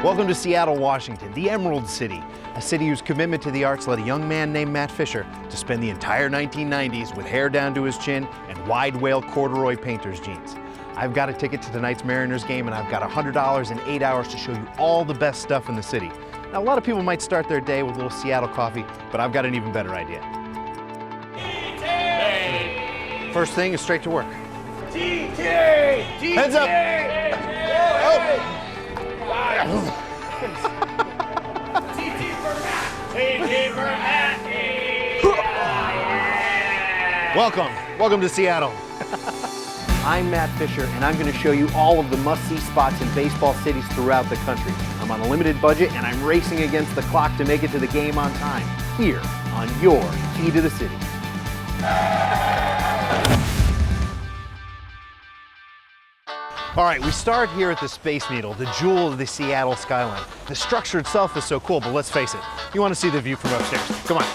Welcome to Seattle, Washington, the Emerald City, a city whose commitment to the arts led a young man named Matt Fisher to spend the entire 1990s with hair down to his chin and wide wale corduroy painter's jeans. I've got a ticket to tonight's Mariners game, and I've got $100 and 8 hours to show you all the best stuff in the city. Now, a lot of people might start their day with a little Seattle coffee, but I've got an even better idea. First thing is straight to work. Heads up! Oh. Welcome to Seattle. I'm Matt Fisher, and I'm going to show you all of the must-see spots in baseball cities throughout the country. I'm on a limited budget, and I'm racing against the clock to make it to the game on time, here on your Key to the City. All right, we start here at the Space Needle, the jewel of the Seattle skyline. The structure itself is so cool, but let's face it, you want to see the view from upstairs. Come on.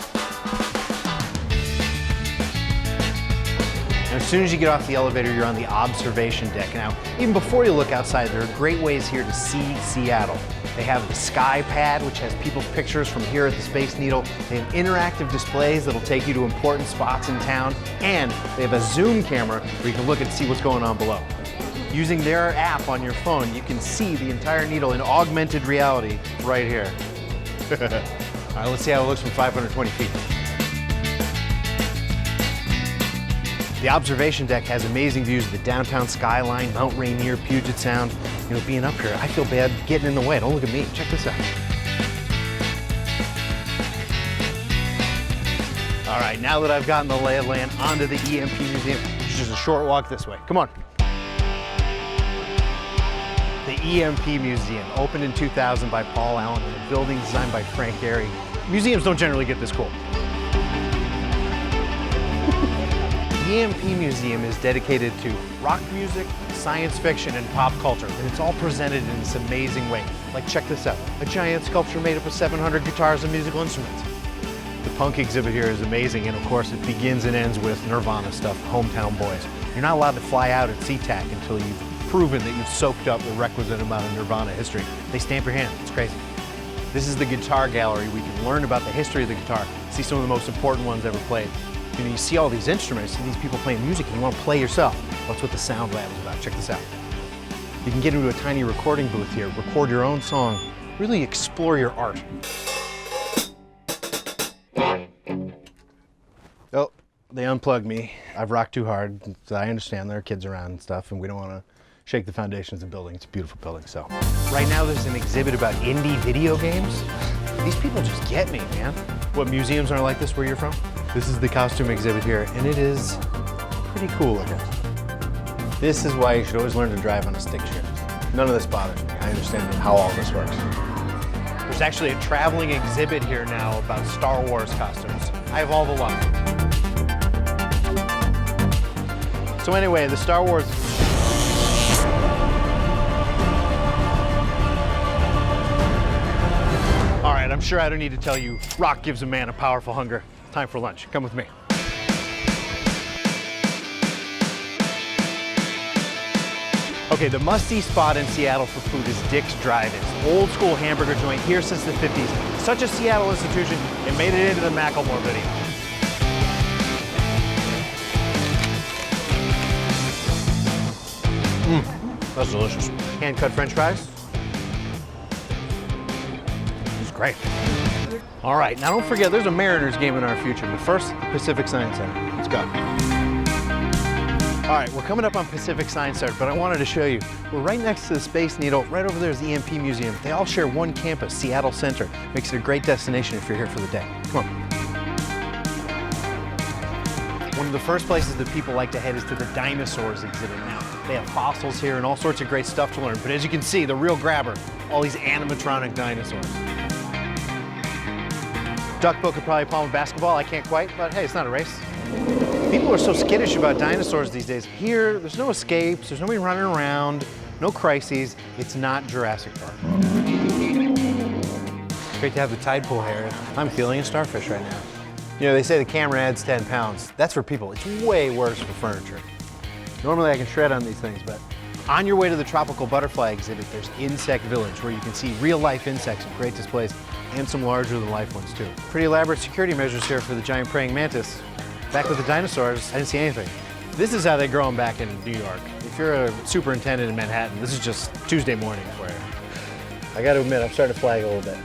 Now, as soon as you get off the elevator, you're on the observation deck. Now, even before you look outside, there are great ways here to see Seattle. They have the Sky Pad, which has people's pictures from here at the Space Needle. They have interactive displays that'll take you to important spots in town. And they have a zoom camera where you can look and see what's going on below. Using their app on your phone, you can see the entire needle in augmented reality right here. All right, let's see how it looks from 520 feet. The observation deck has amazing views of the downtown skyline, Mount Rainier, Puget Sound. You know, being up here, I feel bad getting in the way. Don't look at me. Check this out. All right, now that I've gotten the lay of the land onto the EMP Museum, it's just a short walk this way. Come on. The EMP Museum, opened in 2000 by Paul Allen, and a building designed by Frank Gehry. Museums don't generally get this cool. The EMP Museum is dedicated to rock music, science fiction, and pop culture, and it's all presented in this amazing way. Like, check this out, a giant sculpture made up of 700 guitars and musical instruments. The punk exhibit here is amazing, and of course it begins and ends with Nirvana stuff, Hometown Boys. You're not allowed to fly out at SeaTac until you've proven that you've soaked up the requisite amount of Nirvana history. They stamp your hand. It's crazy. This is the guitar gallery. We can learn about the history of the guitar, see some of the most important ones ever played. You know, you see all these instruments, see these people playing music, and you want to play yourself. That's what the Sound Lab is about. Check this out. You can get into a tiny recording booth here, record your own song, really explore your art. Oh, they unplugged me. I've rocked too hard. So I understand there are kids around and stuff, and we don't want to shake the foundations of the building. It's a beautiful building, so. Right now there's an exhibit about indie video games. These people just get me, man. What, museums aren't like this where you're from? This is the costume exhibit here, and it is pretty cool looking. This is why you should always learn to drive on a stick shift. None of this bothers me. I understand how all this works. There's actually a traveling exhibit here now about Star Wars costumes. I have all the luck. So anyway, the Star Wars. All right, I'm sure I don't need to tell you, rock gives a man a powerful hunger. Time for lunch. Come with me. Okay, the must-see spot in Seattle for food is Dick's Drive-In. Old school hamburger joint here since the 50s. Such a Seattle institution, it made it into the Macklemore video. That's delicious. Hand-cut French fries. It's great. All right, now don't forget, there's a Mariners game in our future, but first, the Pacific Science Center. Let's go. All right, we're coming up on Pacific Science Center, but I wanted to show you, we're right next to the Space Needle. Right over there is the EMP Museum. They all share one campus, Seattle Center. Makes it a great destination if you're here for the day. Come on. One of the first places that people like to head is to the dinosaurs exhibit now. They have fossils here and all sorts of great stuff to learn. But as you can see, the real grabber, all these animatronic dinosaurs. Duckbill could probably palm a basketball. I can't quite, but hey, it's not a race. People are so skittish about dinosaurs these days. Here, there's no escapes, there's nobody running around, no crises. It's not Jurassic Park. Great to have the tide pool here. I'm feeling a starfish right now. You know, they say the camera adds 10 pounds. That's for people. It's way worse for furniture. Normally I can shred on these things, but On your way to the tropical butterfly exhibit, there's Insect Village, where you can see real-life insects in great displays and some larger-than-life ones, too. Pretty elaborate security measures here for the giant praying mantis. Back with the dinosaurs, I didn't see anything. This is how they grow them back in New York. If you're a superintendent in Manhattan, this is just Tuesday morning for you. I gotta admit, I'm starting to flag a little bit.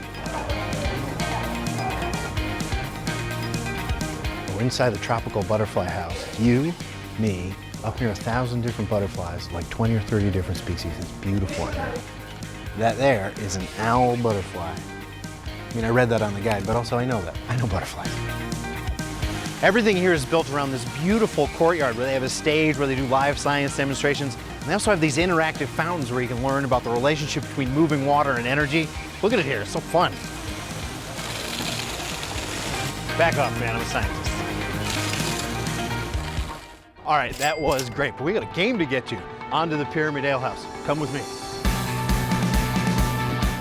We're inside the tropical butterfly house. You, me, up near 1,000 different butterflies, like 20 or 30 different species. It's beautiful in here. That there is an owl butterfly. I mean, I read that on the guide, but also I know that. I know butterflies. Everything here is built around this beautiful courtyard where they have a stage where they do live science demonstrations. And they also have these interactive fountains where you can learn about the relationship between moving water and energy. Look at it here, it's so fun. Back up, man, I'm a scientist. All right, that was great, but we got a game to get to. On to the Pyramid Ale House. Come with me.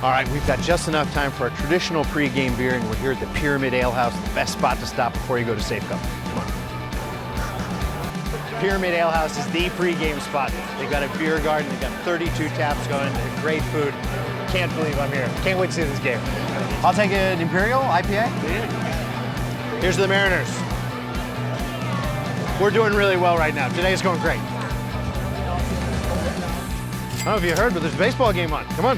All right, we've got just enough time for a traditional pre-game beer, and we're here at the Pyramid Ale House, the best spot to stop before you go to Safe Cup. Come on. Pyramid Ale House is the pre-game spot. They've got a beer garden, they've got 32 taps going, they've great food. Can't believe I'm here. Can't wait to see this game. I'll take an Imperial IPA. Here's to the Mariners. We're doing really well right now. Today's going great. I don't know if you heard, but there's a baseball game on. Come on.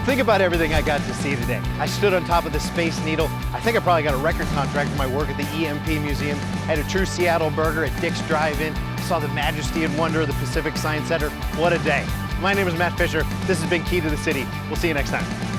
Think about everything I got to see today. I stood on top of the Space Needle. I think I probably got a record contract for my work at the EMP Museum. Had a true Seattle burger at Dick's Drive-In. Saw the majesty and wonder of the Pacific Science Center. What a day. My name is Matt Fisher. This has been Key to the City. We'll see you next time.